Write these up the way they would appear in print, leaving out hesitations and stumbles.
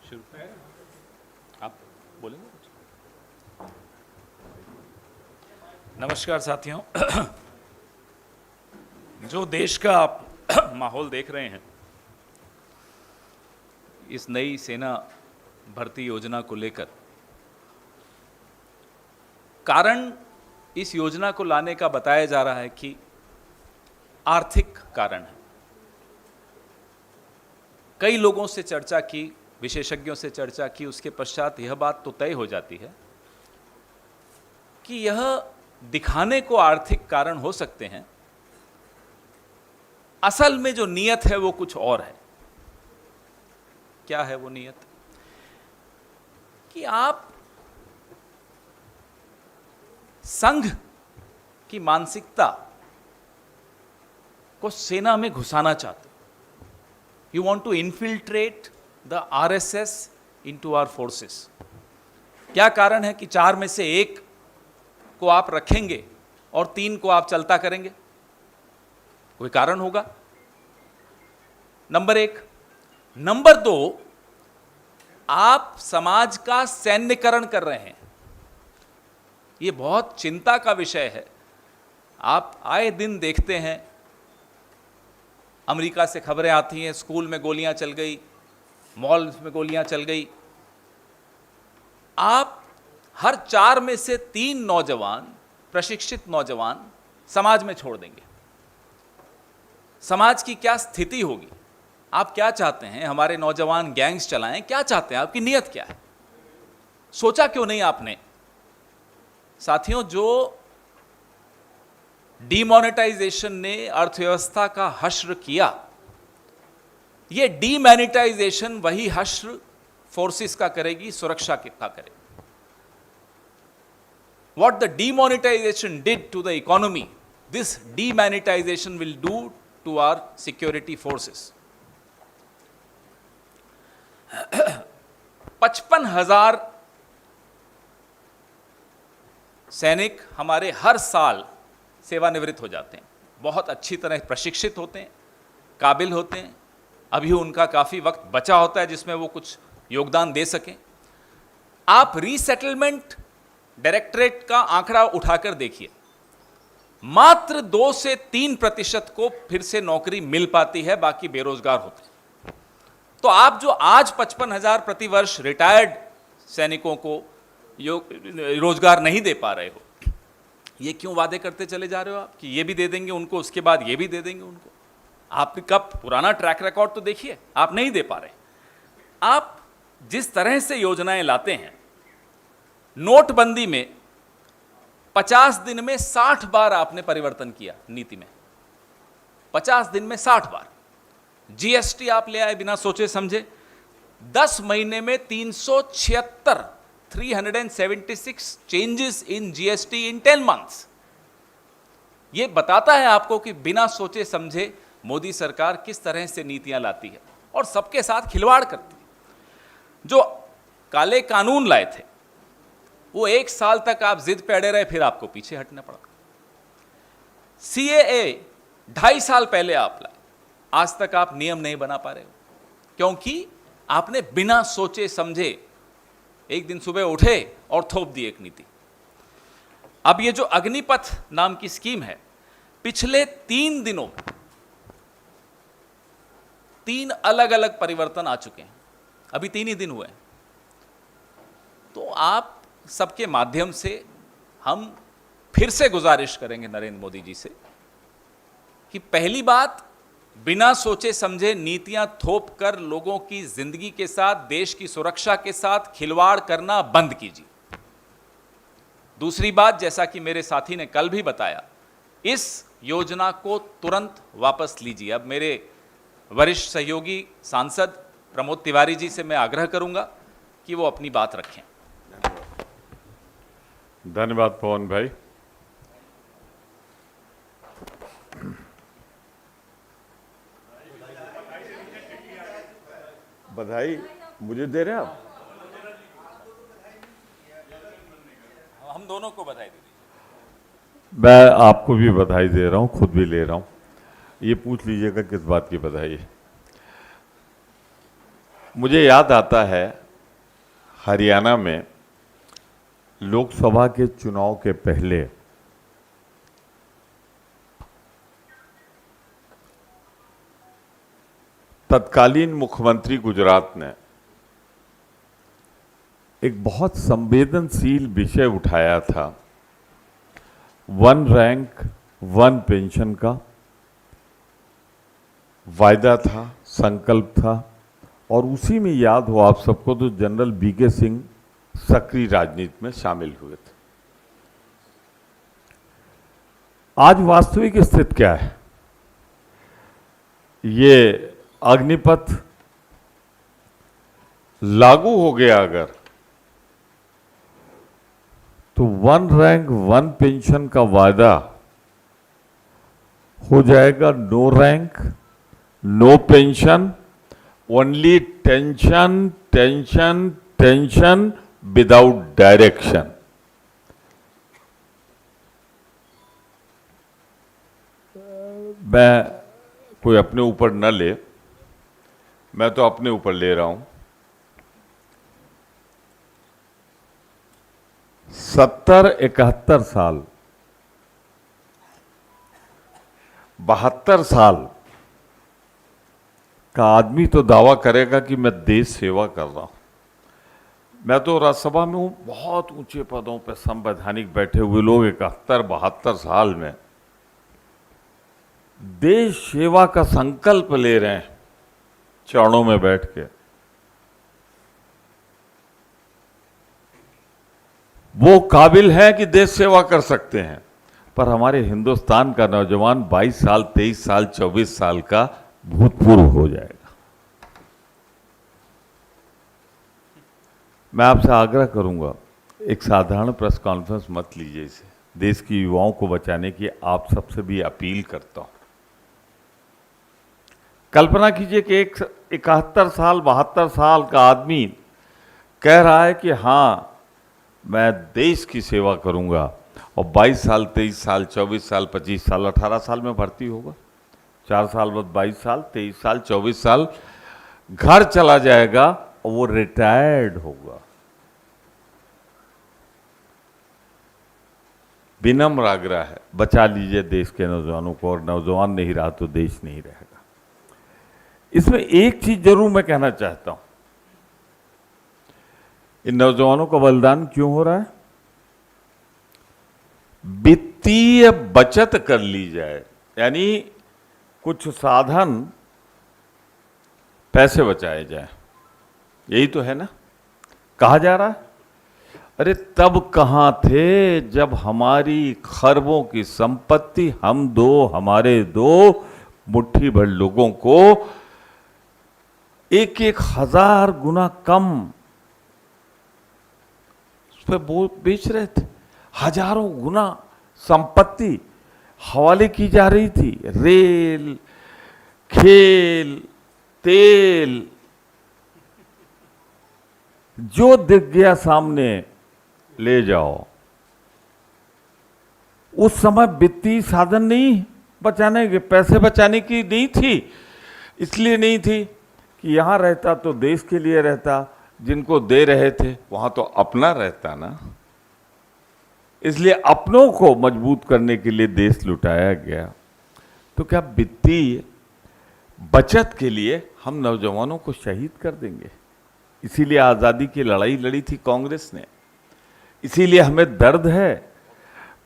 शुरू आप बोलेंगे कुछ? नमस्कार साथियों। जो देश का आप माहौल देख रहे हैं, इस नई सेना भर्ती योजना को लेकर, कारण इस योजना को लाने का बताया जा रहा है कि आर्थिक कारण है। कई लोगों से चर्चा की, विशेषज्ञों से चर्चा की, उसके पश्चात यह बात तो तय हो जाती है कि यह दिखाने को आर्थिक कारण हो सकते हैं, असल में जो नीयत है वो कुछ और है। क्या है वो नीयत? कि आप संघ की मानसिकता को सेना में घुसाना चाहते हो। You want to infiltrate the RSS into our forces. क्या कारण है कि 4 में से 1 को आप रखेंगे और 3 को आप चलता करेंगे? कोई कारण होगा, नंबर 1। नंबर 2, आप समाज का सैन्यकरण कर रहे हैं। यह बहुत चिंता का विषय है। आप आए दिन देखते हैं, अमेरिका से खबरें आती हैं, स्कूल में गोलियां चल गई, मॉल में गोलियां चल गई। आप हर 4 में से 3 नौजवान, प्रशिक्षित नौजवान समाज में छोड़ देंगे। समाज की क्या स्थिति होगी? आप क्या चाहते हैं? हमारे नौजवान गैंग्स चलाएं? क्या चाहते हैं? आपकी नीयत क्या है? सोचा क्यों नहीं आपने? साथियों, जो डीमोनेटाइजेशन ने अर्थव्यवस्था का हश्र किया, यह डीमैनिटाइजेशन वही हश्र फोर्सेस का करेगी, सुरक्षा का करेगी। What the demonetization did to the economy, this demonetization will do to our security forces. 55,000 सैनिक हमारे हर साल सेवानिवृत्त हो जाते हैं। बहुत अच्छी तरह प्रशिक्षित होते हैं, काबिल होते हैं। अभी उनका काफ़ी वक्त बचा होता है जिसमें वो कुछ योगदान दे सकें। आप रीसेटलमेंट डायरेक्टरेट का आंकड़ा उठाकर देखिए, मात्र 2 से 3% को फिर से नौकरी मिल पाती है, बाकी बेरोजगार होते हैं। तो आप जो आज 55,000 प्रतिवर्ष रिटायर्ड सैनिकों को रोजगार नहीं दे पा रहे हो, ये क्यों वादे करते चले जा रहे हो आप कि ये भी दे देंगे उनको, उसके बाद ये भी दे देंगे उनको? आपने कब पुराना ट्रैक रिकॉर्ड तो देखिए, आप नहीं दे पा रहे। आप जिस तरह से योजनाएं लाते हैं, नोटबंदी में 50 दिन में 60 बार आपने परिवर्तन किया नीति में। 50 दिन में 60 बार। जीएसटी आप ले आए बिना सोचे समझे। 10 महीने में 376 changes in GST in 10 months. यह बताता है आपको कि बिना सोचे समझे मोदी सरकार किस तरह से नीतियां लाती है और सबके साथ खिलवाड़ करती है। जो काले कानून लाए थे, वो 1 साल तक आप जिद पे अड़े रहे, फिर आपको पीछे हटना पड़ा। सीएए 2.5 साल पहले आप लाए, आज तक आप नियम नहीं बना पा रहे हो, क्योंकि आपने बिना सोचे समझे एक दिन सुबह उठे और थोप दी एक नीति। अब ये जो अग्निपथ नाम की स्कीम है, पिछले 3 दिनों में 3 अलग अलग परिवर्तन आ चुके हैं। अभी 3 ही दिन हुए हैं। तो आप सबके माध्यम से हम फिर से गुजारिश करेंगे नरेंद्र मोदी जी से कि पहली बात, बिना सोचे समझे नीतियां थोप कर लोगों की जिंदगी के साथ, देश की सुरक्षा के साथ खिलवाड़ करना बंद कीजिए। दूसरी बात, जैसा कि मेरे साथी ने कल भी बताया, इस योजना को तुरंत वापस लीजिए। अब मेरे वरिष्ठ सहयोगी सांसद प्रमोद तिवारी जी से मैं आग्रह करूंगा कि वो अपनी बात रखें। धन्यवाद पवन भाई। बधाई मुझे दे रहे हैं आप? हम दोनों को बधाई दे दीजिए। मैं आपको भी बधाई दे रहा हूं, खुद भी ले रहा हूं। ये पूछ लीजिएगा किस बात की बधाई है। मुझे याद आता है हरियाणा में लोकसभा के चुनाव के पहले तत्कालीन मुख्यमंत्री गुजरात ने एक बहुत संवेदनशील विषय उठाया था, वन रैंक वन पेंशन का वायदा था, संकल्प था। और उसी में याद हो आप सबको तो जनरल वीके सिंह सक्रिय राजनीति में शामिल हुए थे। आज वास्तविक स्थिति क्या है? ये अग्निपथ लागू हो गया अगर, तो वन रैंक वन पेंशन का वायदा हो जाएगा no rank no pension, only tension tension tension without direction. मैं कोई अपने ऊपर न ले, मैं तो अपने ऊपर ले रहा हूं। 70-71 साल 72 साल का आदमी तो दावा करेगा कि मैं देश सेवा कर रहा हूं। मैं तो राज्यसभा में हूं, बहुत ऊंचे पदों पर संवैधानिक बैठे हुए लोग 71-72 साल में देश सेवा का संकल्प ले रहे हैं चरणों में बैठ के। वो काबिल है कि देश सेवा कर सकते हैं, पर हमारे हिंदुस्तान का नौजवान 22 साल 23 साल 24 साल का भूतपूर्व हो जाएगा। मैं आपसे आग्रह करूंगा, एक साधारण प्रेस कॉन्फ्रेंस मत लीजिए इसे। देश की युवाओं को बचाने की आप सबसे भी अपील करता हूं। कल्पना कीजिए कि एक 71 साल 72 साल का आदमी कह रहा है कि हां मैं देश की सेवा करूंगा, और 22 साल 23 साल 24 साल 25 साल 18 साल में भर्ती होगा, 4 साल बाद 22 साल 23 साल 24 साल घर चला जाएगा और वो रिटायर्ड होगा। विनम्र आग्रह है, बचा लीजिए देश के नौजवानों को, और नौजवान नहीं रहा तो देश नहीं रहेगा। इसमें एक चीज जरूर मैं कहना चाहता हूं, इन नौजवानों का बलिदान क्यों हो रहा है? वित्तीय बचत कर ली जाए, यानी कुछ साधन पैसे बचाए जाए, यही तो है ना कहा जा रहा है। अरे तब कहां थे जब हमारी खरबों की संपत्ति हम दो हमारे दो मुट्ठी भर लोगों को 1,000 गुना कम उस पर बेच रहे थे। हजारों गुना संपत्ति हवाले की जा रही थी। रेल, खेल, तेल, जो दिख गया सामने ले जाओ। उस समय वित्तीय साधन नहीं बचाने के, पैसे बचाने की नहीं थी। इसलिए नहीं थी कि यहां रहता तो देश के लिए रहता, जिनको दे रहे थे वहां तो अपना रहता ना। इसलिए अपनों को मजबूत करने के लिए देश लुटाया गया। तो क्या वित्तीय बचत के लिए हम नौजवानों को शहीद कर देंगे? इसीलिए आजादी की लड़ाई लड़ी थी कांग्रेस ने, इसीलिए हमें दर्द है।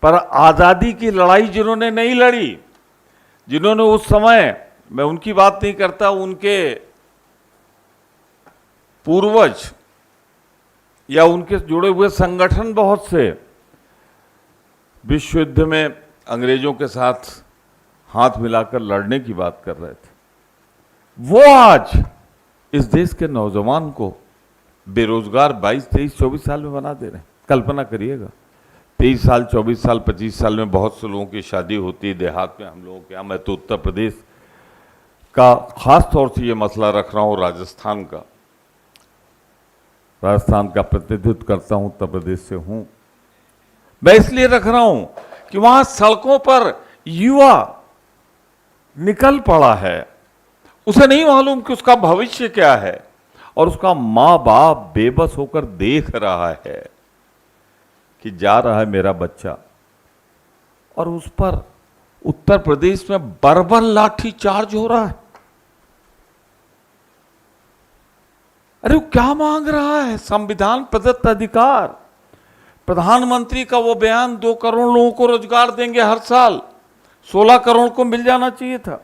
पर आजादी की लड़ाई जिन्होंने नहीं लड़ी, जिन्होंने उस समय, मैं उनकी बात नहीं करता, उनके पूर्वज या उनके जुड़े हुए संगठन बहुत से विश्व युद्ध में अंग्रेजों के साथ हाथ मिलाकर लड़ने की बात कर रहे थे, वो आज इस देश के नौजवान को बेरोजगार 22, 23, 24 साल में बना दे रहे हैं। कल्पना करिएगा, 23 साल 24 साल 25 साल में बहुत से लोगों की शादी होती है देहात में। हम लोगों के यहाँ, मैं तो उत्तर प्रदेश का खास तौर से ये मसला रख रहा हूँ, राजस्थान का प्रतिनिधित्व करता हूँ, उत्तर प्रदेश से हूँ। मैं इसलिए रख रहा हूं कि वहां सड़कों पर युवा निकल पड़ा है, उसे नहीं मालूम कि उसका भविष्य क्या है, और उसका माँ बाप बेबस होकर देख रहा है कि जा रहा है मेरा बच्चा, और उस पर उत्तर प्रदेश में बर्बर लाठी चार्ज हो रहा है। अरे वो क्या मांग रहा है? संविधान प्रदत्त अधिकार, प्रधानमंत्री का वो बयान 2 करोड़ लोगों को रोजगार देंगे हर साल, 16 करोड़ को मिल जाना चाहिए था,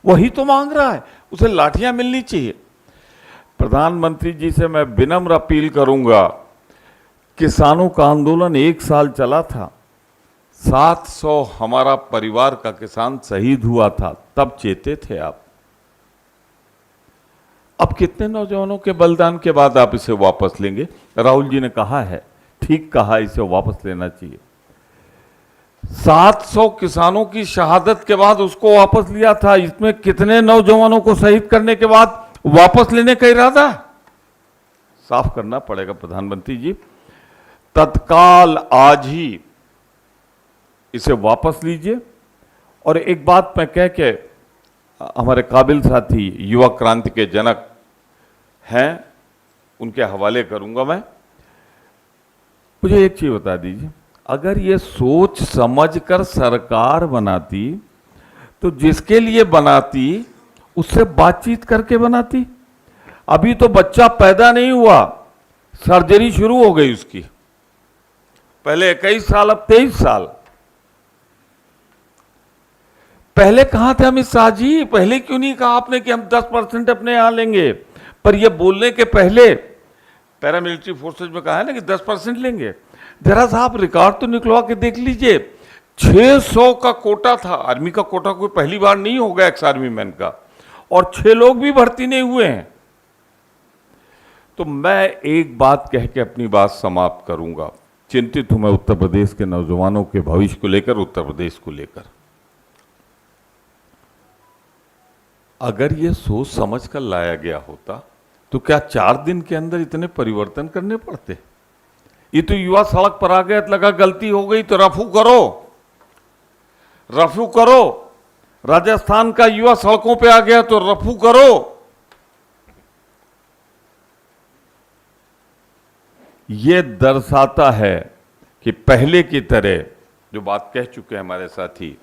वही तो मांग रहा है। उसे लाठियां मिलनी चाहिए। प्रधानमंत्री जी से मैं विनम्र अपील करूंगा, किसानों का आंदोलन 1 साल चला था, 700 हमारा परिवार का किसान शहीद हुआ था, तब चेते थे आप। अब कितने नौजवानों के बलिदान के बाद आप इसे वापस लेंगे? राहुल जी ने कहा है, ठीक कहा, इसे वापस लेना चाहिए। 700 किसानों की शहादत के बाद उसको वापस लिया था, इसमें कितने नौजवानों को शहीद करने के बाद वापस लेने का इरादा है? साफ करना पड़ेगा प्रधानमंत्री जी, तत्काल आज ही इसे वापस लीजिए। और एक बात मैं कह के हमारे काबिल साथी युवा क्रांति के जनक हैं, उनके हवाले करूंगा मैं। मुझे एक चीज बता दीजिए, अगर ये सोच समझकर सरकार बनाती तो जिसके लिए बनाती उससे बातचीत करके बनाती। अभी तो बच्चा पैदा नहीं हुआ, सर्जरी शुरू हो गई उसकी, पहले 21 साल अब 23 साल। पहले कहां थे अमित शाह जी? पहले क्यों नहीं कहा आपने कि हम 10% अपने यहां लेंगे? पर यह बोलने के पहले पैरामिलिट्री फोर्सेज में कहा है ना कि 10% लेंगे। जरा साहब रिकॉर्ड तो निकलवा के देख लीजिए, 600 का कोटा था, आर्मी का कोटा कोई पहली बार नहीं होगा एक्स आर्मी मैन का, और 6 लोग भी भर्ती नहीं हुए हैं। तो मैं एक बात कह के अपनी बात समाप्त करूंगा। चिंतित हूं मैं उत्तर प्रदेश के नौजवानों के भविष्य को लेकर, उत्तर प्रदेश को लेकर। अगर ये सोच समझ कर लाया गया होता तो क्या 4 दिन के अंदर इतने परिवर्तन करने पड़ते? ये तो युवा सड़क पर आ गया, लगा गलती हो गई तो रफू करो, रफू करो। राजस्थान का युवा सड़कों पे आ गया तो रफू करो। ये दर्शाता है कि पहले की तरह, जो बात कह चुके हैं हमारे साथी,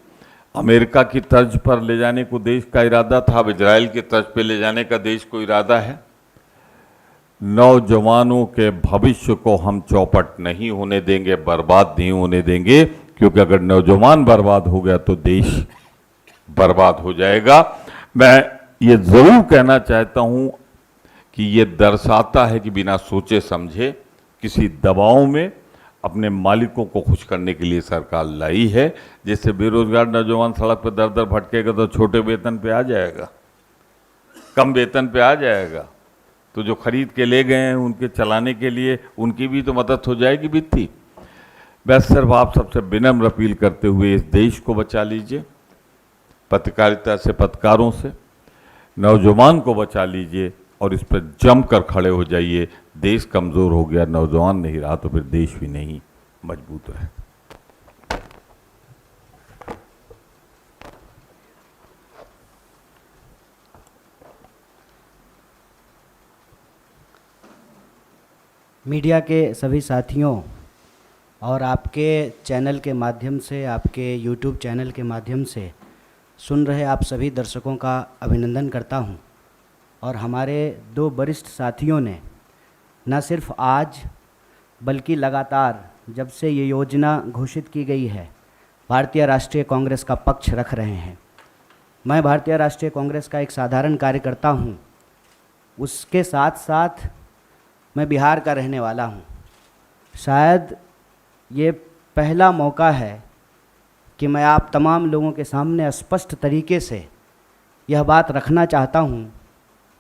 अमेरिका की तर्ज पर ले जाने को देश का इरादा था, अब इजराइल की तर्ज पर ले जाने का देश को इरादा है। नौजवानों के भविष्य को हम चौपट नहीं होने देंगे, बर्बाद नहीं होने देंगे, क्योंकि अगर नौजवान बर्बाद हो गया तो देश बर्बाद हो जाएगा। मैं ये जरूर कहना चाहता हूं कि ये दर्शाता है कि बिना सोचे समझे किसी दबाव में अपने मालिकों को खुश करने के लिए सरकार लाई है। जैसे बेरोजगार नौजवान सड़क पर दर दर भटकेगा तो छोटे वेतन पे आ जाएगा, कम वेतन पे आ जाएगा, तो जो खरीद के ले गए हैं उनके चलाने के लिए उनकी भी तो मदद हो जाएगी वित्तीय। बस सिर्फ आप सबसे विनम्र अपील करते हुए इस देश को बचा लीजिए, पत्रकारिता से, पत्रकारों से, नौजवान को बचा लीजिए और इस पर जमकर खड़े हो जाइए। देश कमजोर हो गया, नौजवान नहीं रहा तो फिर देश भी नहीं मजबूत रहे। मीडिया के सभी साथियों और आपके चैनल के माध्यम से, आपके YouTube चैनल के माध्यम से सुन रहे आप सभी दर्शकों का अभिनंदन करता हूं। और हमारे 2 वरिष्ठ साथियों ने न सिर्फ आज बल्कि लगातार जब से ये योजना घोषित की गई है, भारतीय राष्ट्रीय कांग्रेस का पक्ष रख रहे हैं। मैं भारतीय राष्ट्रीय कांग्रेस का एक साधारण कार्यकर्ता हूं, उसके साथ साथ मैं बिहार का रहने वाला हूं। शायद ये पहला मौका है कि मैं आप तमाम लोगों के सामने स्पष्ट तरीके से यह बात रखना चाहता हूं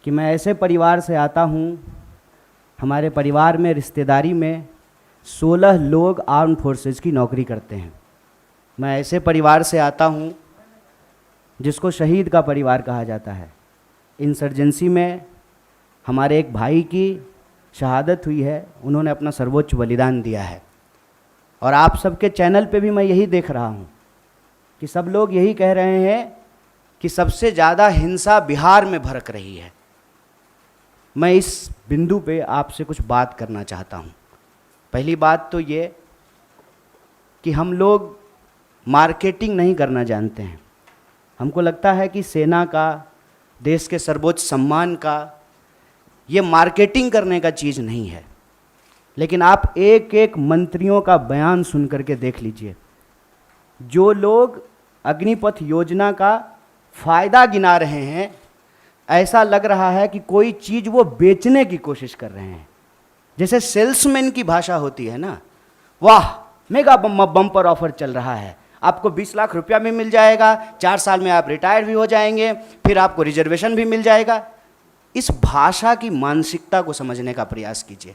कि मैं ऐसे परिवार से आता हूं, हमारे परिवार में रिश्तेदारी में 16 लोग आर्म फोर्सेस की नौकरी करते हैं। मैं ऐसे परिवार से आता हूं जिसको शहीद का परिवार कहा जाता है। इंसर्जेंसी में हमारे एक भाई की शहादत हुई है, उन्होंने अपना सर्वोच्च बलिदान दिया है। और आप सबके चैनल पे भी मैं यही देख रहा हूँ कि सब लोग यही कह रहे हैं कि सबसे ज़्यादा हिंसा बिहार में भड़क रही है। मैं इस बिंदु पे आपसे कुछ बात करना चाहता हूँ। पहली बात तो ये कि हम लोग मार्केटिंग नहीं करना जानते हैं। हमको लगता है कि सेना का, देश के सर्वोच्च सम्मान का, ये मार्केटिंग करने का चीज़ नहीं है। लेकिन आप एक एक मंत्रियों का बयान सुन करके देख लीजिए। जो लोग अग्निपथ योजना का फ़ायदा गिना रहे हैं, ऐसा लग रहा है कि कोई चीज़ वो बेचने की कोशिश कर रहे हैं। जैसे सेल्समैन की भाषा होती है ना, वाह मेगा बम्पर ऑफर चल रहा है, आपको 20 लाख रुपया भी मिल जाएगा, 4 साल में आप रिटायर भी हो जाएंगे, फिर आपको रिजर्वेशन भी मिल जाएगा। इस भाषा की मानसिकता को समझने का प्रयास कीजिए।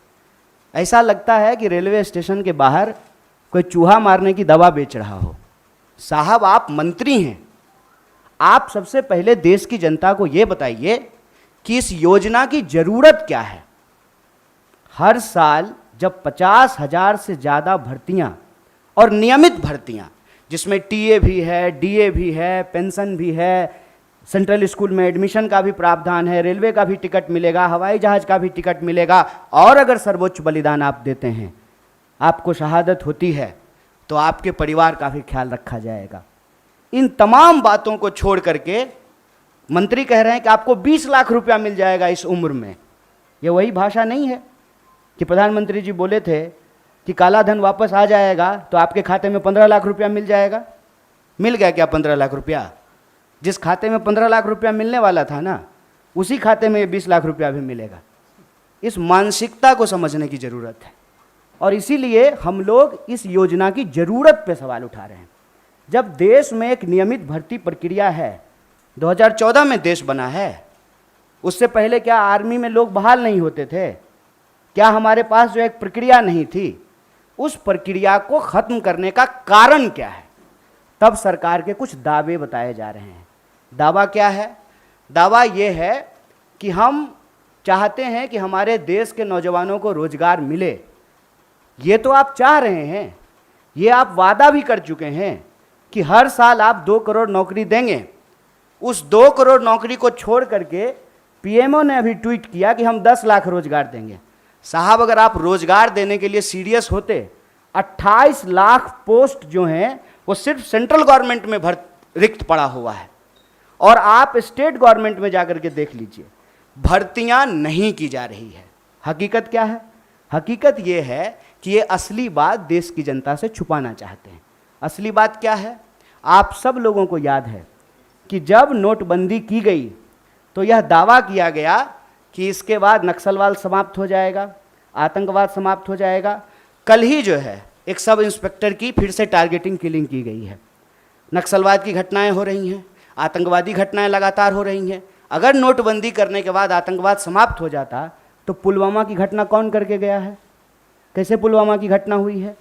ऐसा लगता है कि रेलवे स्टेशन के बाहर कोई चूहा मारने की दवा बेच रहा हो। साहब, आप मंत्री हैं, आप सबसे पहले देश की जनता को ये बताइए कि इस योजना की ज़रूरत क्या है। हर साल जब 50,000 से ज़्यादा भर्तियां और नियमित भर्तियां, जिसमें टीए भी है, डीए भी है, पेंशन भी है, सेंट्रल स्कूल में एडमिशन का भी प्रावधान है, रेलवे का भी टिकट मिलेगा, हवाई जहाज़ का भी टिकट मिलेगा, और अगर सर्वोच्च बलिदान आप देते हैं, आपको शहादत होती है, तो आपके परिवार का भी ख्याल रखा जाएगा। इन तमाम बातों को छोड़ करके मंत्री कह रहे हैं कि आपको 20 लाख रुपया मिल जाएगा इस उम्र में। ये वही भाषा नहीं है कि प्रधानमंत्री जी बोले थे कि काला धन वापस आ जाएगा तो आपके खाते में 15 लाख रुपया मिल जाएगा। मिल गया क्या 15 लाख रुपया? जिस खाते में 15 लाख रुपया मिलने वाला था ना, उसी खाते में 20 लाख रुपया भी मिलेगा। इस मानसिकता को समझने की ज़रूरत है, और इसीलिए हम लोग इस योजना की ज़रूरत पे सवाल उठा रहे हैं। जब देश में एक नियमित भर्ती प्रक्रिया है, 2014 में देश बना है, उससे पहले क्या आर्मी में लोग बहाल नहीं होते थे? क्या हमारे पास जो एक प्रक्रिया नहीं थी, उस प्रक्रिया को ख़त्म करने का कारण क्या है? तब सरकार के कुछ दावे बताए जा रहे हैं। दावा क्या है? दावा ये है कि हम चाहते हैं कि हमारे देश के नौजवानों को रोजगार मिले। ये तो आप चाह रहे हैं, ये आप वादा भी कर चुके हैं कि हर साल आप 2 करोड़ नौकरी देंगे। उस 2 करोड़ नौकरी को छोड़ करके पीएमओ ने अभी ट्वीट किया कि हम 10 लाख रोजगार देंगे। साहब, अगर आप रोजगार देने के लिए सीरियस होते, 28 लाख पोस्ट जो हैं वो सिर्फ सेंट्रल गवर्नमेंट में रिक्त पड़ा हुआ है, और आप स्टेट गवर्नमेंट में जाकर के देख लीजिए, भर्तियां नहीं की जा रही है। हकीकत क्या है? हकीकत ये है कि ये असली बात देश की जनता से छुपाना चाहते हैं। असली बात क्या है? आप सब लोगों को याद है कि जब नोटबंदी की गई तो यह दावा किया गया कि इसके बाद नक्सलवाद समाप्त हो जाएगा, आतंकवाद समाप्त हो जाएगा। कल ही जो है एक सब इंस्पेक्टर की फिर से टारगेटिंग किलिंग की गई है। नक्सलवाद की घटनाएं हो रही हैं, आतंकवादी घटनाएं लगातार हो रही हैं। अगर नोटबंदी करने के बाद आतंकवाद समाप्त हो जाता तो पुलवामा की घटना कौन करके गया है? कैसे पुलवामा की घटना हुई है?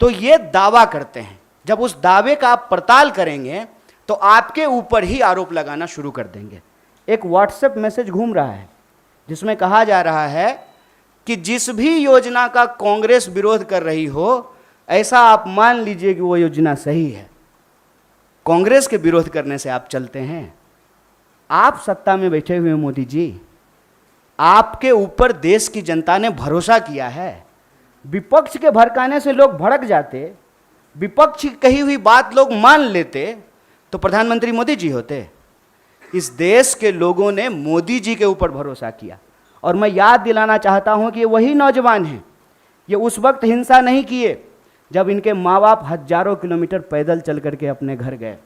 तो ये दावा करते हैं। जब उस दावे का आप पड़ताल करेंगे तो आपके ऊपर ही आरोप लगाना शुरू कर देंगे। एक व्हाट्सएप मैसेज घूम रहा है जिसमें कहा जा रहा है कि जिस भी योजना का कांग्रेस विरोध कर रही हो, ऐसा आप मान लीजिए कि वो योजना सही है। कांग्रेस के विरोध करने से आप चलते हैं? आप सत्ता में बैठे हुए मोदी जी, आपके ऊपर देश की जनता ने भरोसा किया है। विपक्ष के भड़काने से लोग भड़क जाते, विपक्ष की कही हुई बात लोग मान लेते, तो प्रधानमंत्री मोदी जी होते। इस देश के लोगों ने मोदी जी के ऊपर भरोसा किया, और मैं याद दिलाना चाहता हूं कि ये वही नौजवान हैं। ये उस वक्त हिंसा नहीं किए जब इनके माँ बाप हजारों किलोमीटर पैदल चल करके अपने घर गए।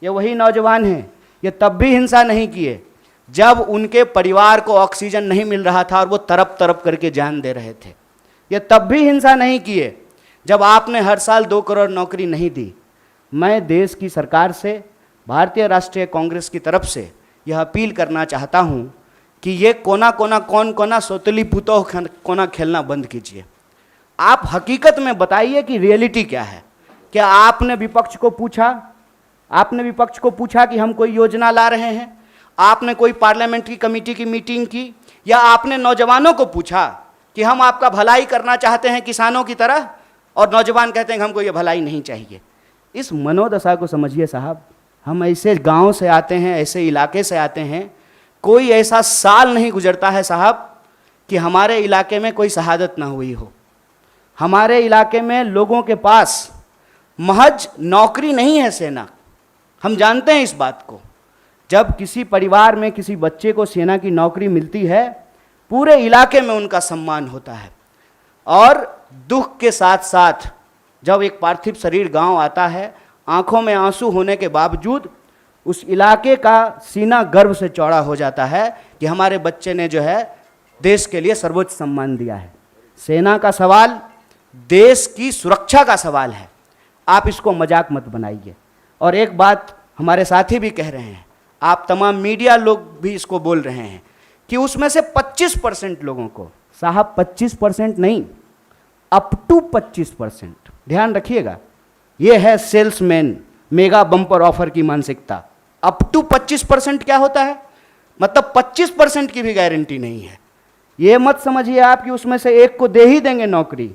ये वही नौजवान हैं, ये तब भी हिंसा नहीं किए जब उनके परिवार को ऑक्सीजन नहीं मिल रहा था और वो तरप तरप करके जान दे रहे थे। ये तब भी हिंसा नहीं किए जब आपने हर साल 2 करोड़ नौकरी नहीं दी। मैं देश की सरकार से, भारतीय राष्ट्रीय कांग्रेस की तरफ से यह अपील करना चाहता हूं कि ये कोना कोना कौन कोना सोतली पुतो कोना खेलना बंद कीजिए। आप हकीकत में बताइए कि रियलिटी क्या है। क्या आपने विपक्ष को पूछा? आपने विपक्ष को पूछा कि हम कोई योजना ला रहे हैं? आपने कोई पार्लियामेंट्री कमेटी की मीटिंग की? या आपने नौजवानों को पूछा कि हम आपका भलाई करना चाहते हैं किसानों की तरह, और नौजवान कहते हैं कि हमको ये भलाई नहीं चाहिए? इस मनोदशा को समझिए साहब। हम ऐसे गांव से आते हैं, ऐसे इलाके से आते हैं, कोई ऐसा साल नहीं गुजरता है साहब कि हमारे इलाके में कोई शहादत ना हुई हो। हमारे इलाके में लोगों के पास महज नौकरी नहीं है सेना, हम जानते हैं इस बात को। जब किसी परिवार में किसी बच्चे को सेना की नौकरी मिलती है, पूरे इलाके में उनका सम्मान होता है। और दुख के साथ साथ जब एक पार्थिव शरीर गांव आता है, आंखों में आंसू होने के बावजूद उस इलाके का सीना गर्व से चौड़ा हो जाता है कि हमारे बच्चे ने जो है देश के लिए सर्वोच्च सम्मान दिया है। सेना का सवाल देश की सुरक्षा का सवाल है, आप इसको मजाक मत बनाइए। और एक बात हमारे साथी भी कह रहे हैं, आप तमाम मीडिया लोग भी इसको बोल रहे हैं कि उसमें से 25% लोगों को, साहब 25% नहीं, अप टू 25%, ध्यान रखिएगा, ये है सेल्समैन मेगा बम्पर ऑफर की मानसिकता। अप टू 25% क्या होता है? मतलब 25% की भी गारंटी नहीं है। ये मत समझिए आप कि उसमें से एक को दे ही देंगे नौकरी।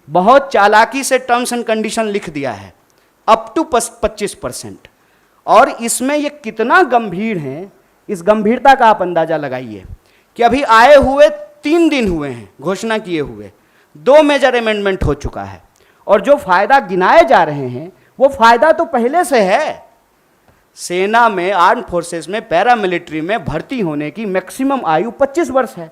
बहुत चालाकी से टर्म्स एंड कंडीशन लिख दिया है, अप टू 25%। और इसमें ये कितना गंभीर है, इस गंभीरता का आप अंदाजा लगाइए कि अभी आए हुए 3 दिन हुए हैं घोषणा किए हुए, 2 मेजर अमेंडमेंट हो चुका है। और जो फायदा गिनाए जा रहे हैं वो फायदा तो पहले से है। सेना में, आर्म फोर्सेस में, पैरामिलिट्री में भर्ती होने की मैक्सिमम आयु 25 वर्ष है।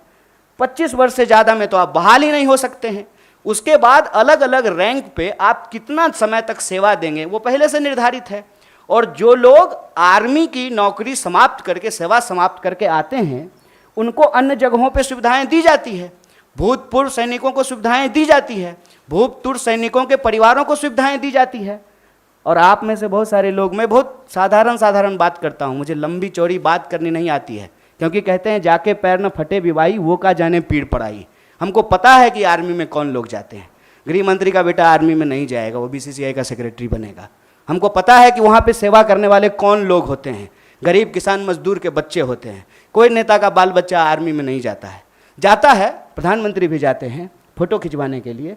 25 वर्ष से ज़्यादा में तो आप बहाल ही नहीं हो सकते हैं। उसके बाद अलग अलग रैंक पे आप कितना समय तक सेवा देंगे वो पहले से निर्धारित है। और जो लोग आर्मी की नौकरी समाप्त करके, सेवा समाप्त करके आते हैं, उनको अन्य जगहों पे सुविधाएं दी जाती है। भूतपूर्व सैनिकों को सुविधाएं दी जाती है, भूतपूर्व सैनिकों के परिवारों को सुविधाएं दी जाती है। और आप में से बहुत सारे लोग, मैं बहुत साधारण बात करता हूँ, मुझे लंबी चौड़ी बात करनी नहीं आती है, क्योंकि कहते हैं जाके पैर न फटे बिवाई, वो का जाने पीड़ पड़ाई। हमको पता है कि आर्मी में कौन लोग जाते हैं। गृह मंत्री का बेटा आर्मी में नहीं जाएगा, वो BCCI का सेक्रेटरी बनेगा। हमको पता है कि वहाँ पे सेवा करने वाले कौन लोग होते हैं, गरीब किसान मजदूर के बच्चे होते हैं। कोई नेता का बाल बच्चा आर्मी में नहीं जाता है। जाता है, प्रधानमंत्री भी जाते हैं फोटो खिंचवाने के लिए।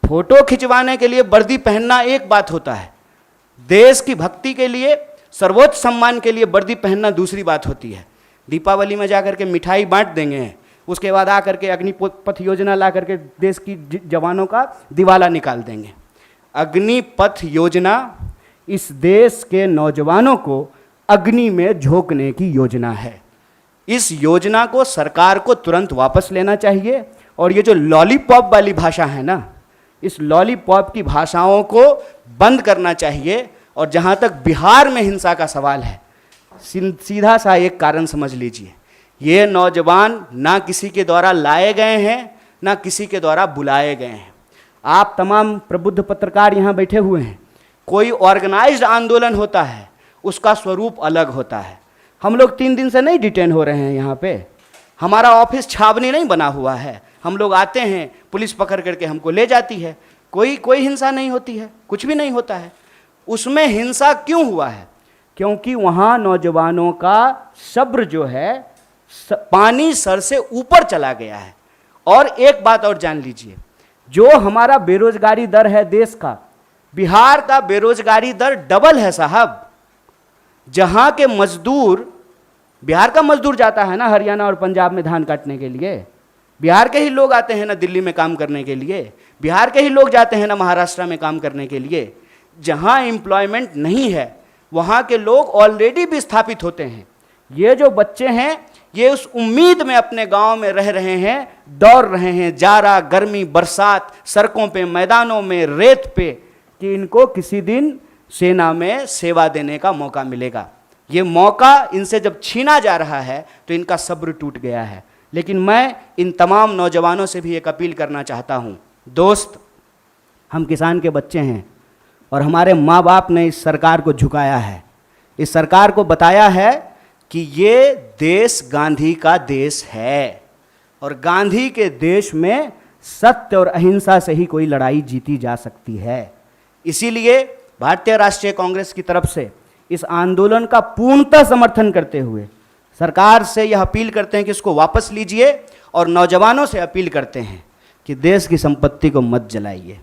फोटो खिंचवाने के लिए वर्दी पहनना एक बात होता है, देश की भक्ति के लिए, सर्वोच्च सम्मान के लिए वर्दी पहनना दूसरी बात होती है। दीपावली में जाकर के मिठाई बांट देंगे, उसके बाद आकर के अग्निपथ योजना ला करके देश की जवानों का दिवाला निकाल देंगे। अग्निपथ योजना इस देश के नौजवानों को अग्नि में झोंकने की योजना है। इस योजना को सरकार को तुरंत वापस लेना चाहिए। और ये जो लॉलीपॉप वाली भाषा है ना, इस लॉलीपॉप की भाषाओं को बंद करना चाहिए। और जहाँ तक बिहार में हिंसा का सवाल है, सीधा सा एक कारण समझ लीजिए, ये नौजवान ना किसी के द्वारा लाए गए हैं, ना किसी के द्वारा बुलाए गए हैं। आप तमाम प्रबुद्ध पत्रकार यहाँ बैठे हुए हैं, कोई ऑर्गेनाइज्ड आंदोलन होता है, उसका स्वरूप अलग होता है। हम लोग 3 दिन से नहीं डिटेन हो रहे हैं यहाँ पे, हमारा ऑफिस छावनी नहीं बना हुआ है। हम लोग आते हैं, पुलिस पकड़ करके हमको ले जाती है, कोई हिंसा नहीं होती है, कुछ भी नहीं होता है। उसमें हिंसा क्यों हुआ है? क्योंकि वहाँ नौजवानों का सब्र जो है पानी सर से ऊपर चला गया है। और एक बात और जान लीजिए, जो हमारा बेरोजगारी दर है देश का, बिहार का बेरोजगारी दर डबल है साहब। जहाँ के मजदूर, बिहार का मजदूर जाता है ना हरियाणा और पंजाब में धान काटने के लिए, बिहार के ही लोग आते हैं ना दिल्ली में काम करने के लिए, बिहार के ही लोग जाते हैं ना महाराष्ट्र में काम करने के लिए। जहाँ एम्प्लॉयमेंट नहीं है वहाँ के लोग ऑलरेडी विस्थापित होते हैं। ये जो बच्चे हैं ये उस उम्मीद में अपने गांव में रह रहे हैं, दौड़ रहे हैं जाड़ा, गर्मी, बरसात, सड़कों पे, मैदानों में, रेत पे, कि इनको किसी दिन सेना में सेवा देने का मौका मिलेगा। ये मौका इनसे जब छीना जा रहा है तो इनका सब्र टूट गया है। लेकिन मैं इन तमाम नौजवानों से भी एक अपील करना चाहता हूँ, दोस्त, हम किसान के बच्चे हैं और हमारे माँ बाप ने इस सरकार को झुकाया है, इस सरकार को बताया है कि ये देश गांधी का देश है और गांधी के देश में सत्य और अहिंसा से ही कोई लड़ाई जीती जा सकती है। इसीलिए भारतीय राष्ट्रीय कांग्रेस की तरफ से इस आंदोलन का पूर्णतः समर्थन करते हुए सरकार से यह अपील करते हैं कि इसको वापस लीजिए और नौजवानों से अपील करते हैं कि देश की संपत्ति को मत जलाइए,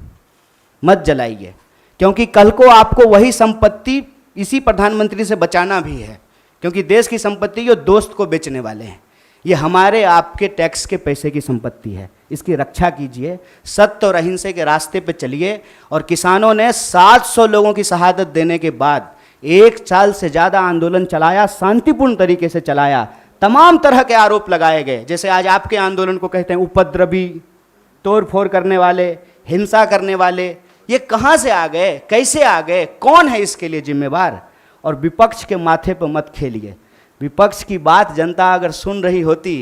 मत जलाइए, क्योंकि कल को आपको वही संपत्ति इसी प्रधानमंत्री से बचाना भी है, क्योंकि देश की संपत्ति जो दोस्त को बेचने वाले हैं, ये हमारे आपके टैक्स के पैसे की संपत्ति है, इसकी रक्षा कीजिए, सत्य और अहिंसा के रास्ते पे चलिए। और किसानों ने 700 लोगों की शहादत देने के बाद 1 साल से ज़्यादा आंदोलन चलाया, शांतिपूर्ण तरीके से चलाया, तमाम तरह के आरोप लगाए गए, जैसे आज आपके आंदोलन को कहते हैं उपद्रवी, तोड़ फोड़ करने वाले, हिंसा करने वाले। ये कहाँ से आ गए, कैसे आ गए, कौन है इसके लिए जिम्मेवार? और विपक्ष के माथे पर मत खेलिए। विपक्ष की बात जनता अगर सुन रही होती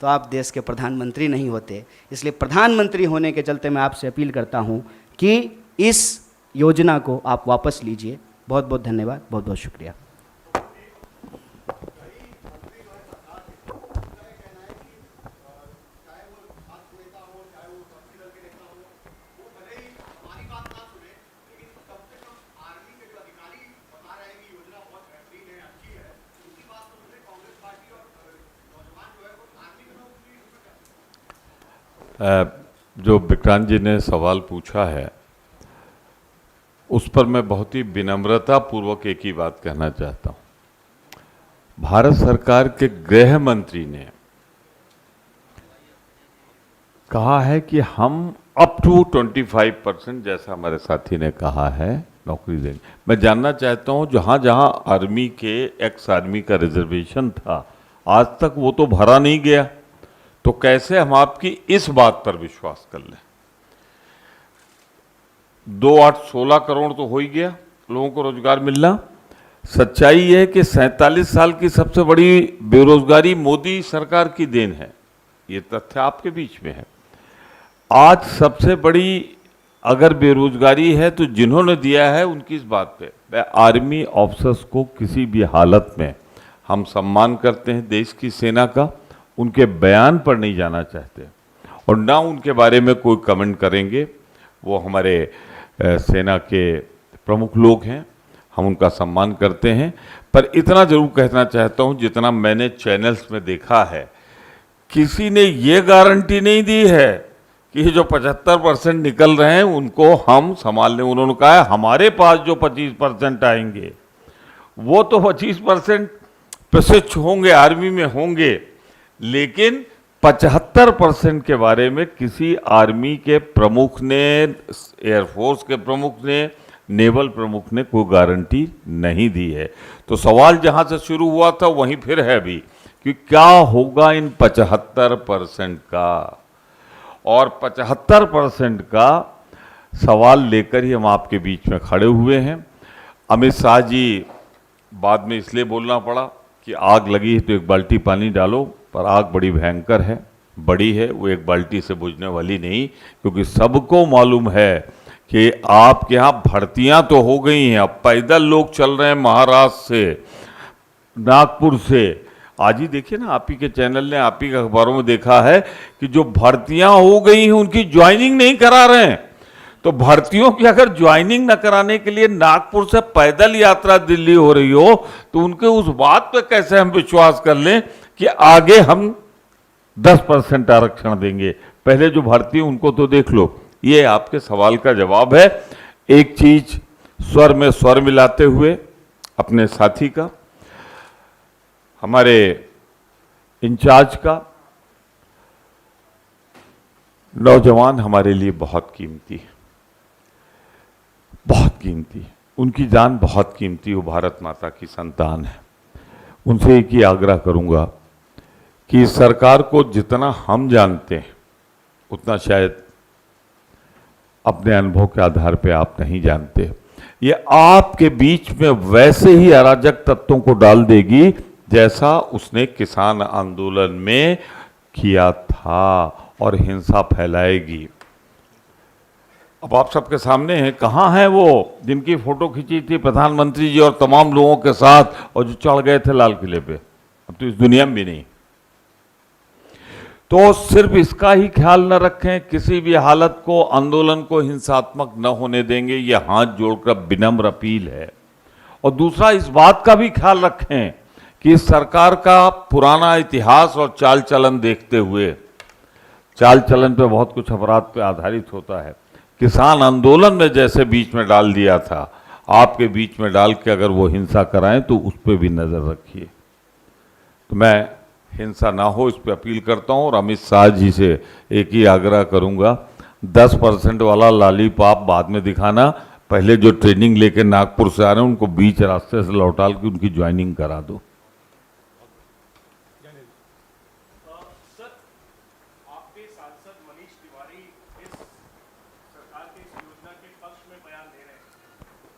तो आप देश के प्रधानमंत्री नहीं होते। इसलिए प्रधानमंत्री होने के चलते मैं आपसे अपील करता हूं कि इस योजना को आप वापस लीजिए। बहुत बहुत धन्यवाद, बहुत बहुत शुक्रिया। जो विक्रांत जी ने सवाल पूछा है उस पर मैं बहुत ही विनम्रता पूर्वक एक ही बात कहना चाहता हूं। भारत सरकार के गृह मंत्री ने कहा है कि हम अप टू 25% जैसा हमारे साथी ने कहा है नौकरी देंगे। मैं जानना चाहता हूं जहां जहां आर्मी के एक्स आर्मी का रिजर्वेशन था आज तक वो तो भरा नहीं गया, तो कैसे हम आपकी इस बात पर विश्वास कर लें? 2-8-16 करोड़ तो हो ही गया लोगों को रोजगार मिलना। सच्चाई है कि 47 साल की सबसे बड़ी बेरोजगारी मोदी सरकार की देन है, ये तथ्य आपके बीच में है। आज सबसे बड़ी अगर बेरोजगारी है तो जिन्होंने दिया है उनकी इस बात पे मैं आर्मी ऑफिसर्स को किसी भी हालत में हम सम्मान करते हैं देश की सेना का, उनके बयान पर नहीं जाना चाहते और ना उनके बारे में कोई कमेंट करेंगे। वो हमारे सेना के प्रमुख लोग हैं, हम उनका सम्मान करते हैं। पर इतना जरूर कहना चाहता हूं, जितना मैंने चैनल्स में देखा है, किसी ने ये गारंटी नहीं दी है कि जो 75% निकल रहे हैं उनको हम संभाल लें। उन्होंने कहा है हमारे पास जो 25% आएंगे वो तो 25% प्रशिक्ष होंगे, आर्मी में होंगे, लेकिन 75% के बारे में किसी आर्मी के प्रमुख ने, एयरफोर्स के प्रमुख ने, नेवल प्रमुख ने कोई गारंटी नहीं दी है। तो सवाल जहां से शुरू हुआ था वहीं फिर है अभी कि क्या होगा इन 75% का, और 75% का सवाल लेकर ही हम आपके बीच में खड़े हुए हैं। अमित शाह जी बाद में इसलिए बोलना पड़ा कि आग लगी है तो एक बाल्टी पानी डालो, पर आग बड़ी भयंकर है, बड़ी है, वो एक बाल्टी से बुझने वाली नहीं। क्योंकि सबको मालूम है कि आपके यहाँ भर्तियां तो हो गई हैं, अब पैदल लोग चल रहे हैं महाराष्ट्र से, नागपुर से। आज ही देखिए ना, आप ही के चैनल ने, आप ही के अखबारों में देखा है कि जो भर्तियां हो गई हैं उनकी ज्वाइनिंग नहीं करा रहे हैं। तो भर्तियों की अगर ज्वाइनिंग न कराने के लिए नागपुर से पैदल यात्रा दिल्ली हो रही हो तो उनके उस बात पर कैसे हम विश्वास कर लें कि आगे हम 10% आरक्षण देंगे? पहले जो भर्ती उनको तो देख लो। ये आपके सवाल का जवाब है। एक चीज स्वर में स्वर मिलाते हुए अपने साथी का, हमारे इंचार्ज का, नौजवान हमारे लिए बहुत कीमती है, बहुत कीमती। उनकी जान बहुत कीमती, वो भारत माता की संतान है। उनसे एक ही आग्रह करूंगा कि सरकार को जितना हम जानते हैं उतना शायद अपने अनुभव के आधार पे आप नहीं जानते। ये आपके बीच में वैसे ही अराजक तत्वों को डाल देगी जैसा उसने किसान आंदोलन में किया था, और हिंसा फैलाएगी। अब आप सबके सामने हैं, कहाँ हैं वो जिनकी फोटो खींची थी प्रधानमंत्री जी और तमाम लोगों के साथ और जो चढ़ गए थे लाल किले पे? अब तो इस दुनिया में भी नहीं। तो सिर्फ इसका ही ख्याल न रखें, किसी भी हालत को, आंदोलन को हिंसात्मक न होने देंगे, ये हाथ जोड़कर विनम्र अपील है। और दूसरा, इस बात का भी ख्याल रखें कि इस सरकार का पुराना इतिहास और चाल चलन देखते हुए, चाल चलन पे बहुत कुछ अपराध पे आधारित होता है। किसान आंदोलन में जैसे बीच में डाल दिया था, आपके बीच में डाल के अगर वो हिंसा कराएं तो उस पर भी नजर रखिए। तो मैं हिंसा ना हो इस पर अपील करता हूं और अमित शाह जी से एक ही आग्रह करूंगा, 10% वाला लॉलीपॉप बाद में दिखाना, पहले जो ट्रेनिंग लेके नागपुर से आ रहे हैं उनको बीच रास्ते से लौटा के उनकी ज्वाइनिंग करा दो। सर, आपके सांसद मनीष तिवारी इस सरकार की इस योजना के पक्ष में बयान दे रहे हैं,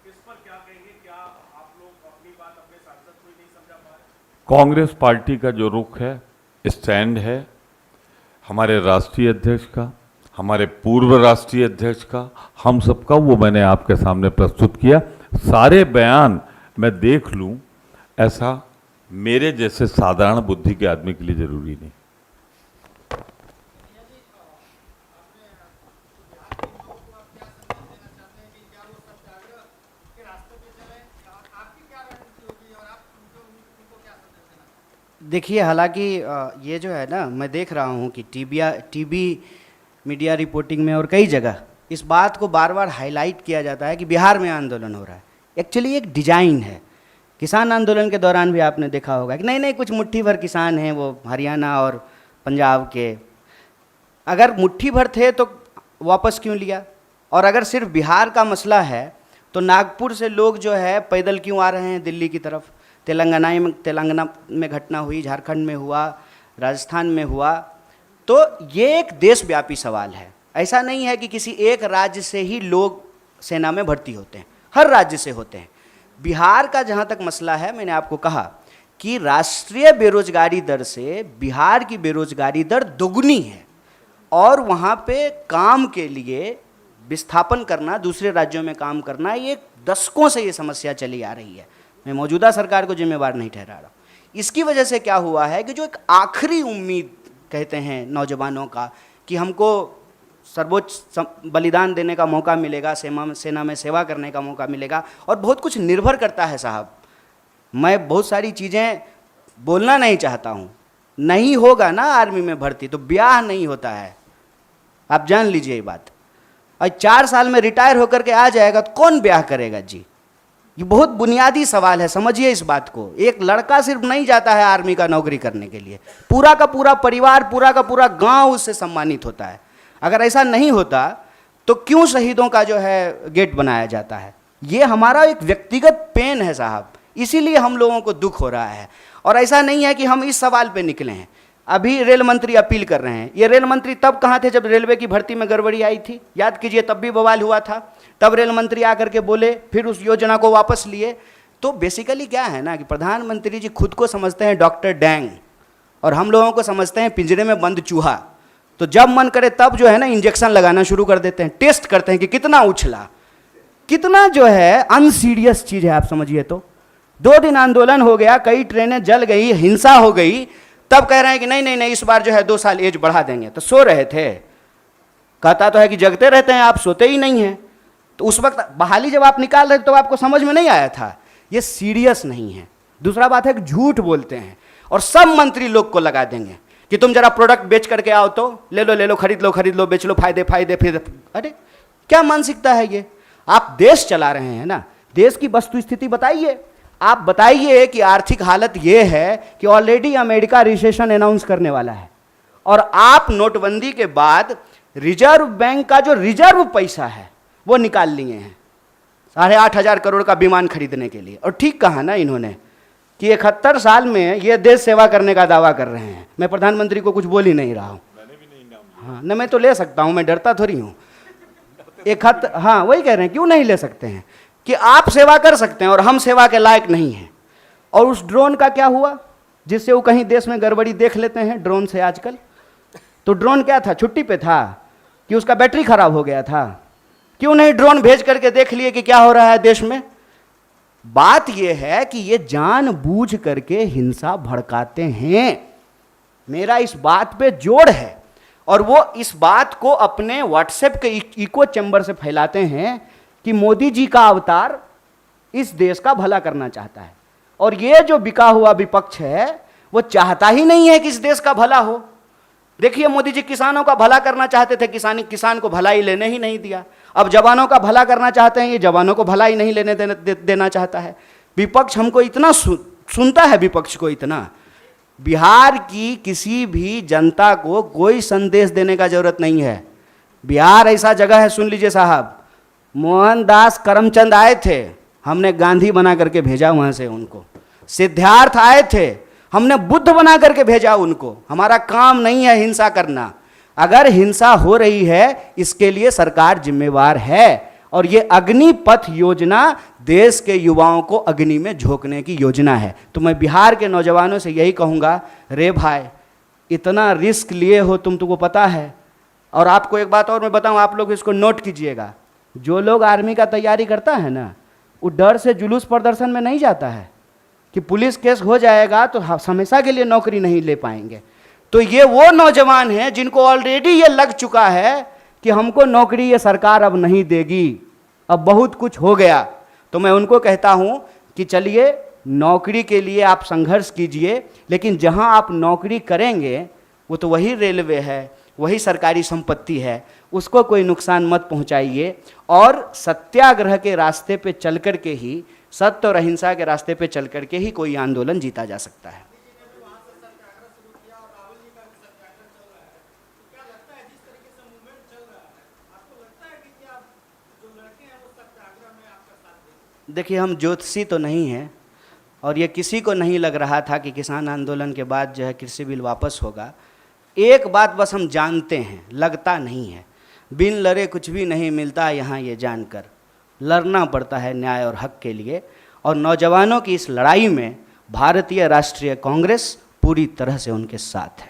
इस पर क्या कहेंगे? क्या आप लोग अपनी बात अपने सांसद को ही नहीं समझा पा रहे? कांग्रेस पार्टी का जो रुख है, स्टैंड है, हमारे राष्ट्रीय अध्यक्ष का, हमारे पूर्व राष्ट्रीय अध्यक्ष का, हम सबका, वो मैंने आपके सामने प्रस्तुत किया। सारे बयान मैं देख लूं, ऐसा मेरे जैसे साधारण बुद्धि के आदमी के लिए जरूरी नहीं। देखिए, हालांकि ये जो है ना, मैं देख रहा हूँ कि टीवी मीडिया रिपोर्टिंग में और कई जगह इस बात को बार बार हाईलाइट किया जाता है कि बिहार में आंदोलन हो रहा है। एक्चुअली एक डिजाइन है। किसान आंदोलन के दौरान भी आपने देखा होगा कि नहीं कुछ मुट्ठी भर किसान हैं वो हरियाणा और पंजाब के। अगर मुट्ठी भर थे तो वापस क्यों लिया? और अगर सिर्फ बिहार का मसला है तो नागपुर से लोग जो है पैदल क्यों आ रहे हैं दिल्ली की तरफ? तेलंगाना में घटना हुई, झारखंड में हुआ, राजस्थान में हुआ। तो ये एक देशव्यापी सवाल है। ऐसा नहीं है कि किसी एक राज्य से ही लोग सेना में भर्ती होते हैं, हर राज्य से होते हैं। बिहार का जहाँ तक मसला है, मैंने आपको कहा कि राष्ट्रीय बेरोजगारी दर से बिहार की बेरोजगारी दर दोगुनी है और वहाँ पे काम के लिए विस्थापन करना, दूसरे राज्यों में काम करना, ये दशकों से ये समस्या चली आ रही है। मैं मौजूदा सरकार को जिम्मेवार नहीं ठहरा रहा हूँ। इसकी वजह से क्या हुआ है कि जो एक आखिरी उम्मीद कहते हैं नौजवानों का कि हमको सर्वोच्च बलिदान देने का मौका मिलेगा, सेना में सेवा करने का मौका मिलेगा, और बहुत कुछ निर्भर करता है साहब। मैं बहुत सारी चीज़ें बोलना नहीं चाहता हूँ। नहीं होगा ना आर्मी में भर्ती तो ब्याह नहीं होता है, आप जान लीजिए ये बात। और 4 साल में रिटायर होकर के आ जाएगा तो कौन ब्याह करेगा जी? ये बहुत बुनियादी सवाल है, समझिए इस बात को। एक लड़का सिर्फ नहीं जाता है आर्मी का नौकरी करने के लिए, पूरा का पूरा परिवार, पूरा का पूरा गांव उससे सम्मानित होता है। अगर ऐसा नहीं होता तो क्यों शहीदों का जो है गेट बनाया जाता है? ये हमारा एक व्यक्तिगत पेन है साहब, इसीलिए हम लोगों को दुख हो रहा है। और ऐसा नहीं है कि हम इस सवाल पे निकले हैं। अभी रेल मंत्री अपील कर रहे हैं। ये रेल मंत्री तब कहाँ थे जब रेलवे की भर्ती में गड़बड़ी आई थी? याद कीजिए, तब भी बवाल हुआ था। तब रेल मंत्री आकर के बोले, फिर उस योजना को वापस लिए। तो बेसिकली क्या है ना कि प्रधानमंत्री जी खुद को समझते हैं डॉक्टर डैंग और हम लोगों को समझते हैं पिंजरे में बंद चूहा। तो जब मन करे तब जो है ना इंजेक्शन लगाना शुरू कर देते हैं, टेस्ट करते हैं कि कितना उछला, कितना जो है अनसीरियस चीज़ है। आप समझिए तो 2 दिन आंदोलन हो गया, कई ट्रेनें जल गई, हिंसा हो गई, तब कह रहे हैं कि नहीं इस बार जो है 2 साल एज बढ़ा देंगे। तो सो रहे थे, कहता तो है कि जगते रहते हैं आप, सोते ही नहीं हैं। तो उस वक्त बहाली जब आप निकाल रहे थे तो आपको समझ में नहीं आया था। ये सीरियस नहीं है। दूसरा बात है कि झूठ बोलते हैं और सब मंत्री लोग को लगा देंगे कि तुम जरा प्रोडक्ट बेच करके आओ तो ले लो, खरीद लो, बेच लो, फायदे फिर। अरे क्या मानसिकता है ये? आप देश चला रहे हैं ना, देश की वस्तु स्थिति बताइए। आप बताइए कि आर्थिक हालत ये है कि ऑलरेडी अमेरिका रिसेशन अनाउंस करने वाला है और आप नोटबंदी के बाद रिजर्व बैंक का जो रिजर्व पैसा है वो निकाल लिए हैं 8,500 करोड़ का विमान खरीदने के लिए। और ठीक कहा ना इन्होंने कि 71 साल में ये देश सेवा करने का दावा कर रहे हैं। मैं प्रधानमंत्री को कुछ बोल ही नहीं रहा हूँ। हाँ न, मैं तो ले सकता हूँ, मैं डरता थोड़ी हूँ। हाँ वही कह रहे हैं, क्यों नहीं ले सकते हैं कि आप सेवा कर सकते हैं और हम सेवा के लायक नहीं हैं। और उस ड्रोन का क्या हुआ जिससे वो कहीं देश में गड़बड़ी देख लेते हैं ड्रोन से आजकल? तो ड्रोन क्या था, छुट्टी पे था कि उसका बैटरी खराब हो गया था? क्यों नहीं ड्रोन भेज करके देख लिए कि क्या हो रहा है देश में? बात यह है कि ये जानबूझ करके हिंसा भड़काते हैं। मेरा इस बात पे जोड़ है और वो इस बात को अपने व्हाट्सएप के इको चैम्बर से फैलाते हैं कि मोदी जी का अवतार इस देश का भला करना चाहता है। और ये जो बिका हुआ विपक्ष है वो चाहता ही नहीं है कि इस देश का भला हो। देखिए, मोदी जी किसानों का भला करना चाहते थे, किसान को भलाई लेने ही नहीं दिया। अब जवानों का भला करना चाहते हैं, ये जवानों को भलाई नहीं लेने देना चाहता है। विपक्ष हमको इतना सुनता है, विपक्ष को इतना बिहार की किसी भी जनता को कोई संदेश देने का जरूरत नहीं है। बिहार ऐसा जगह है, सुन लीजिए साहब, मोहनदास करमचंद आए थे, हमने गांधी बना करके भेजा वहां से उनको। सिद्धार्थ आए थे, हमने बुद्ध बना करके भेजा उनको। हमारा काम नहीं है हिंसा करना। अगर हिंसा हो रही है इसके लिए सरकार जिम्मेवार है। और ये अग्निपथ योजना देश के युवाओं को अग्नि में झोंकने की योजना है। तो मैं बिहार के नौजवानों से यही कहूँगा, रे भाई इतना रिस्क लिए हो तुमको पता है। और आपको एक बात और मैं बताऊँ, आप लोग इसको नोट कीजिएगा, जो लोग आर्मी का तैयारी करता है ना, वो डर से जुलूस प्रदर्शन में नहीं जाता है कि पुलिस केस हो जाएगा तो हमेशा के लिए नौकरी नहीं ले पाएंगे। तो ये वो नौजवान हैं जिनको ऑलरेडी ये लग चुका है कि हमको नौकरी ये सरकार अब नहीं देगी, अब बहुत कुछ हो गया। तो मैं उनको कहता हूं कि चलिए नौकरी के लिए आप संघर्ष कीजिए, लेकिन जहां आप नौकरी करेंगे वो तो वही रेलवे है, वही सरकारी संपत्ति है, उसको कोई नुकसान मत पहुंचाइए। और सत्याग्रह के रास्ते पे चल कर के ही, सत्य और अहिंसा के रास्ते पे चल कर के ही कोई आंदोलन जीता जा सकता है। देखिए, हम ज्योतिषी तो नहीं हैं और ये किसी को नहीं लग रहा था कि किसान आंदोलन के बाद जो है कृषि बिल वापस होगा। एक बात बस हम जानते हैं, लगता नहीं है, बिन लड़े कुछ भी नहीं मिलता यहाँ, ये जानकर लड़ना पड़ता है न्याय और हक के लिए। और नौजवानों की इस लड़ाई में भारतीय राष्ट्रीय कांग्रेस पूरी तरह से उनके साथ है।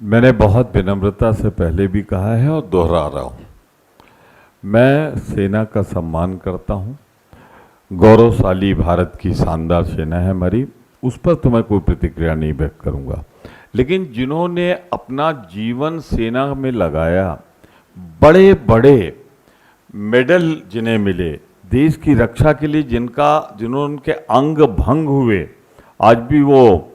मैंने बहुत विनम्रता से पहले भी कहा है और दोहरा रहा हूँ, मैं सेना का सम्मान करता हूँ। गौरवशाली भारत की शानदार सेना है हमारी, उस पर तो मैं कोई प्रतिक्रिया नहीं व्यक्त करूँगा। लेकिन जिन्होंने अपना जीवन सेना में लगाया, बड़े बड़े मेडल जिन्हें मिले देश की रक्षा के लिए, जिन्होंने अंग भंग हुए, आज भी वो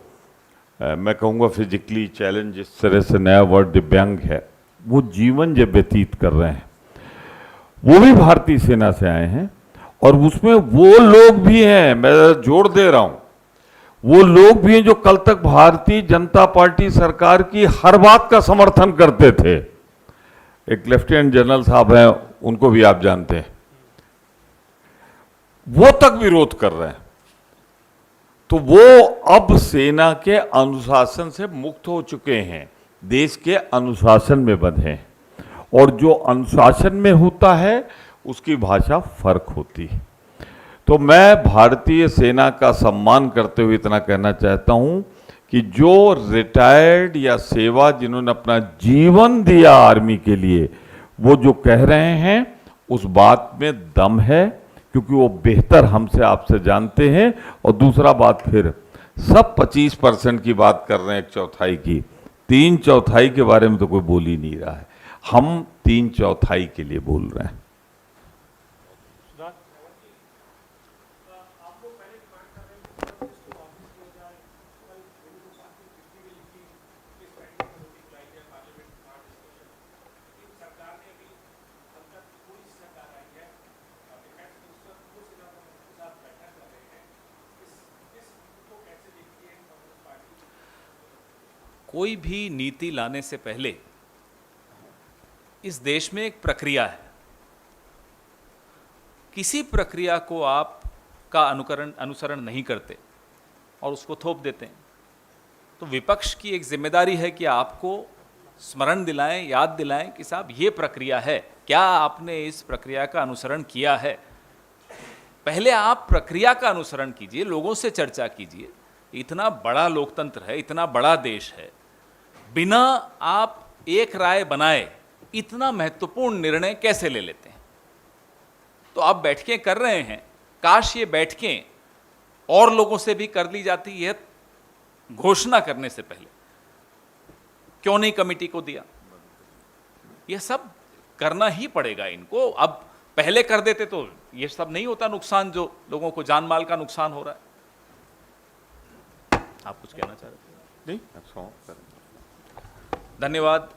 मैं कहूँगा फिजिकली चैलेंज, इस तरह से नया वर्ड दिव्यांग है, वो जीवन जब व्यतीत कर रहे हैं, वो भी भारतीय सेना से आए हैं। और उसमें वो लोग भी हैं, मैं जोर दे रहा हूं, वो लोग भी हैं जो कल तक भारतीय जनता पार्टी सरकार की हर बात का समर्थन करते थे। एक लेफ्टिनेंट जनरल साहब हैं, उनको भी आप जानते हैं, वो तक विरोध कर रहे हैं। तो वो अब सेना के अनुशासन से मुक्त हो चुके हैं, देश के अनुशासन में बंधे हैं। और जो अनुशासन में होता है उसकी भाषा फर्क होती है। तो मैं भारतीय सेना का सम्मान करते हुए इतना कहना चाहता हूं कि जो रिटायर्ड या सेवा जिन्होंने अपना जीवन दिया आर्मी के लिए, वो जो कह रहे हैं उस बात में दम है, क्योंकि वो बेहतर हमसे आपसे जानते हैं। और दूसरा बात, फिर सब 25% की बात कर रहे हैं, 1/4 की, 3/4 के बारे में तो कोई बोल ही नहीं रहा है। हम 3/4 के लिए बोल रहे हैं। कोई भी नीति लाने से पहले इस देश में एक प्रक्रिया है। किसी प्रक्रिया को आप का अनुसरण नहीं करते और उसको थोप देते हैं, तो विपक्ष की एक जिम्मेदारी है कि आपको स्मरण दिलाएं, याद दिलाएं कि साहब ये प्रक्रिया है, क्या आपने इस प्रक्रिया का अनुसरण किया है। पहले आप प्रक्रिया का अनुसरण कीजिए, लोगों से चर्चा कीजिए, इतना बड़ा लोकतंत्र है, इतना बड़ा देश है, बिना आप एक राय बनाए इतना महत्वपूर्ण निर्णय कैसे ले लेते हैं? तो आप बैठकें कर रहे हैं, काश ये बैठकें और लोगों से भी कर ली जाती है घोषणा करने से पहले। क्यों नहीं कमेटी को दिया? ये सब करना ही पड़ेगा इनको। अब पहले कर देते तो ये सब नहीं होता नुकसान, जो लोगों को जान माल का नुकसान हो रहा है। आप कुछ कहना चाह रहे थे? नहीं, धन्यवाद।